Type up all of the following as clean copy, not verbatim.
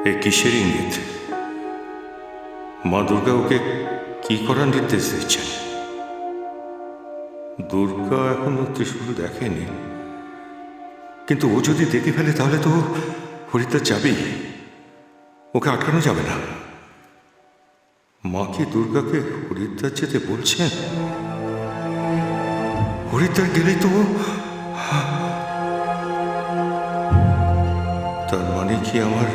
এ কিসের ইঙ্গিত? মা দুর্গা ওকে কি করার নির্দেশ দিচ্ছেন? দুর্গা এখনো ত্রিশূল দেখেনি, কিন্তু ও যদি দেখে ফেলে তাহলে তো হরিদ্বার যাবেই, ওকে আটকানো যাবে না। মা কি দুর্গাকে হরিদ্বার যেতে বলছেন? হরিদ্বার গেলেই তো তার মানে কি আমার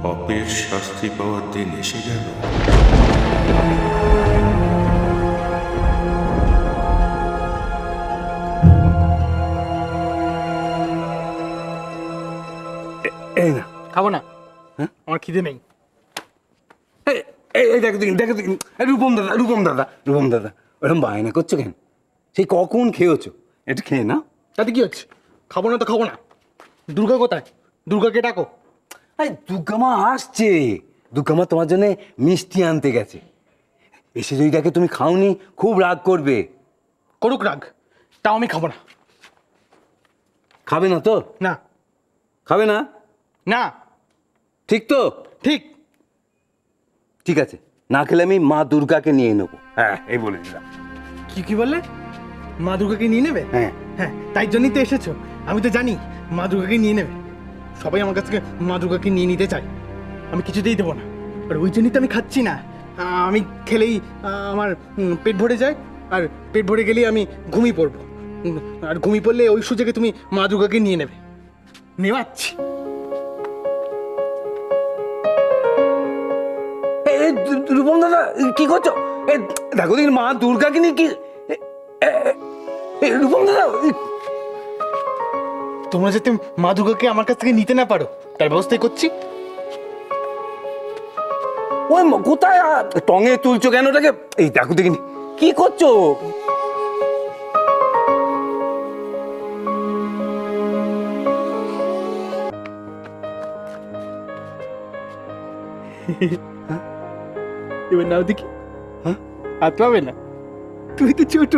পাপের শাস্তি পাওয়ার দিন এসে গেল? এই না, খাবো না। হ্যাঁ? আমার খিদে নেই। এই দেখো দেখুন, দেখো দেখুন, রূপম দাদা ওরকম বায়না করছো কেন? সেই কখন খেয়েছো? একটু খেয়ে না। তাতে কি হচ্ছে? খাবো না তো খাবো না। দুর্গা কোথায়? দুর্গাকে ডাকো। আরে দুর্গামা আসছে, দুর্গামা তোমার জন্য মিষ্টি আনতে গেছে। এসে যদি দেখে তুমি খাওনি, খুব রাগ করবে। করুক রাগ, তাও আমি খাবো না। খাবে না তো? না খাবে না? না, ঠিক তো? ঠিক। ঠিক আছে, না খেলে আমি মা দুর্গাকে নিয়ে নেবো। হ্যাঁ, এই বলে দিলাম। কি বললে? মা দুর্গাকে নিয়ে নেবে? হ্যাঁ। হ্যাঁ, তাই জন্যই তো এসেছো। আমি তো জানি মা দুর্গাকে নিয়ে নেবে। সবাই আমার কাছ থেকে মা দুর্গাকে নিয়ে নিতে চায়, আমি কিছুতেই দেবো না। আর ওই জন্যই তো আমি খাচ্ছি না। আমি খেলেই আমার পেট ভরে যায়, আর পেট ভরে গেলেই আমি ঘুমিয়ে পড়বো। আর ঘুমিয়ে পড়লে ওই সুযোগে তুমি মা দুর্গাকে নিয়ে নেবে। নেওয়াচ্ছি। রূপম দাদা কি করছো? দেখো দিন মা দুর্গাকে নিয়ে কি। রূপম দাদা, তোমরা যাতে মা দুর্গাকে আমার কাছ থেকে নিতে না পারো তার ব্যবস্থাই করছি। ওই কোথায় টঙে তুলছো কেন ওটাকে? এই দেখো দেখিনি কি করছো? এবার নাও দেখি। হ্যাঁ? হাত পাবে না, তুই তো ছোট।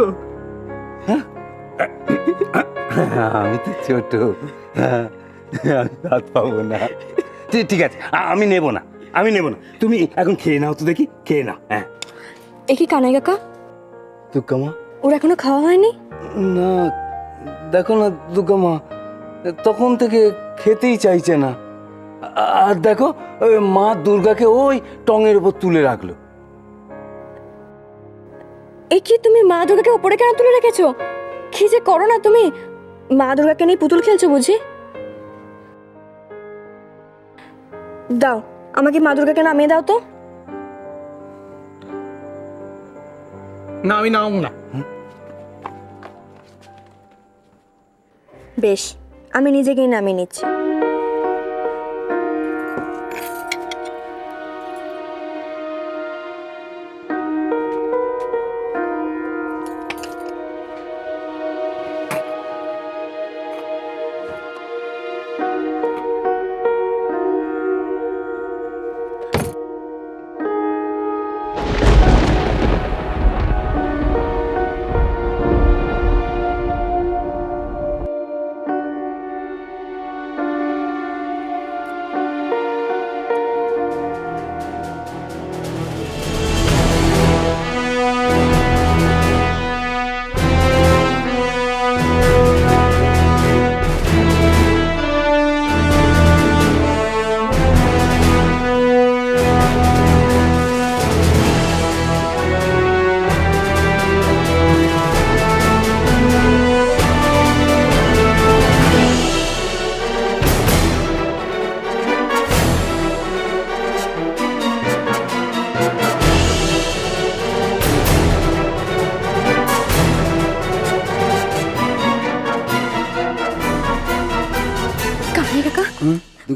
আমি তো ছোট, আমি হাত পাবো না। ঠিক আছে, আমি নেব না, তুমি এখন খেয়ে নাও তো দেখি, খেয়ে নাও। হ্যাঁ। এ কি কানাই কাকা? দুর্গামা? ওর এখনো খাওয়া হয়নি? না, দেখো না দুর্গামা, তখন থেকে খেতেই চাইছে না। আর দেখো ওই মা দুর্গাকে ওই টঙের উপর তুলে রাখলো। এ কি, তুমি মা দুর্গাকে উপরে কেন তুলে রেখেছো? কি যে করো না তুমি! মা দুর্গাকে নিয়ে পুতুল খেলছো বুঝি? দাও, আমাকে মা দুর্গাকে নামিয়ে দাও তো। না, আমি নাও না। বেশ, আমি নিজেকেই নামিয়ে নিচ্ছি।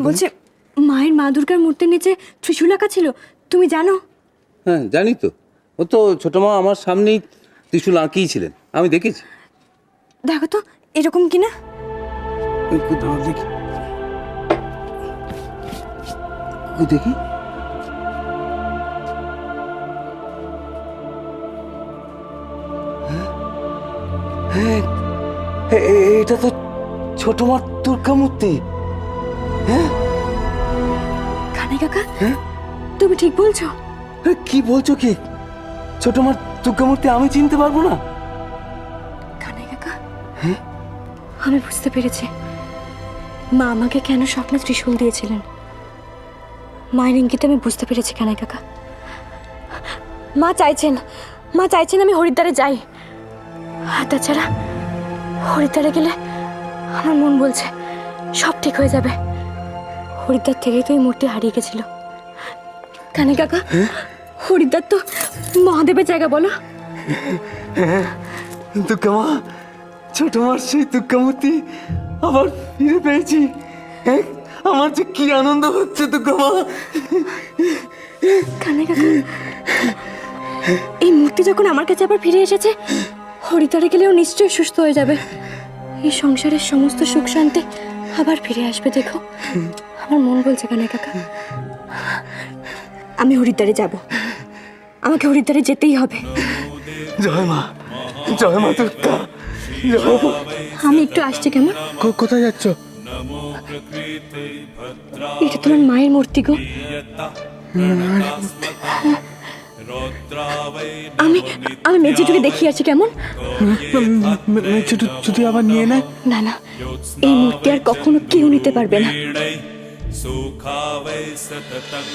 বলছে মায়ের মা দুর্গার মূর্তির নিচে ত্রিশূল আঁকা ছিল, তুমি জানো? হ্যাঁ জানি তো, ও তো ছোট মা আমার সামনেই ত্রিশূল আঁকিয়ে ছিলেন, আমি দেখেছি। দেখো তো এরকম কিনা। দেখি দেখি। হ্যাঁ, এটা তো ছোট মার দুর্গা মূর্তি। হ্যাঁ, কানাই কাকা তুমি ঠিক বলছো? কি বলছো কি? ছোট মার দুর্গামূর্তি আমি চিনতে পারবো না? কানাই কাকা আমি বুঝতে পেরেছি মা আমাকে কেন স্বপ্নে ত্রিশূল দিয়েছিলেন। মায়ের ইঙ্গিতে আমি বুঝতে পেরেছি কানাই কাকা। মা চাইছেন আমি হরিদ্বারে যাই। আর তাছাড়া হরিদ্বারে গেলে আমার মন বলছে সব ঠিক হয়ে যাবে। হরিদ্বার থেকেই তো এই মূর্তি হারিয়ে গেছিল। কানাই কাকা হরিদ্বার তো মহাদেবের জায়গা, বলো? দুর্গামা, ছোট মার সেই দুর্গামূর্তি আবার ফিরে পেয়েছি। হ্যাঁ, আমার যে কি আনন্দ হচ্ছে দুর্গামা। কানাই কাকা এই মূর্তি যখন আমার কাছে আবার ফিরে এসেছে, হরিদ্বারে গেলেও নিশ্চয়ই সুস্থ হয়ে যাবে। এই সংসারের সমস্ত সুখ শান্তি আবার ফিরে আসবে। দেখো আমার মন বলছে কানাই কাকা আমি হরিদ্বারে যাব। আমাকে হরিদ্বারে যেতেই হবে। জয় মা দুর্গা, জয় মা। আমি একটু আসছি। কেমন? কোথায় যাচ্ছ? এটা তোমার মায়ের মূর্তি গো। আমি আমি মেজেটুকে দেখিয়ে আসছি। কেমন? যদি আবার নিয়ে নেয়? না না, এই মূর্তি আর কখনো কেউ নিতে পারবে না। सुखावै सततम्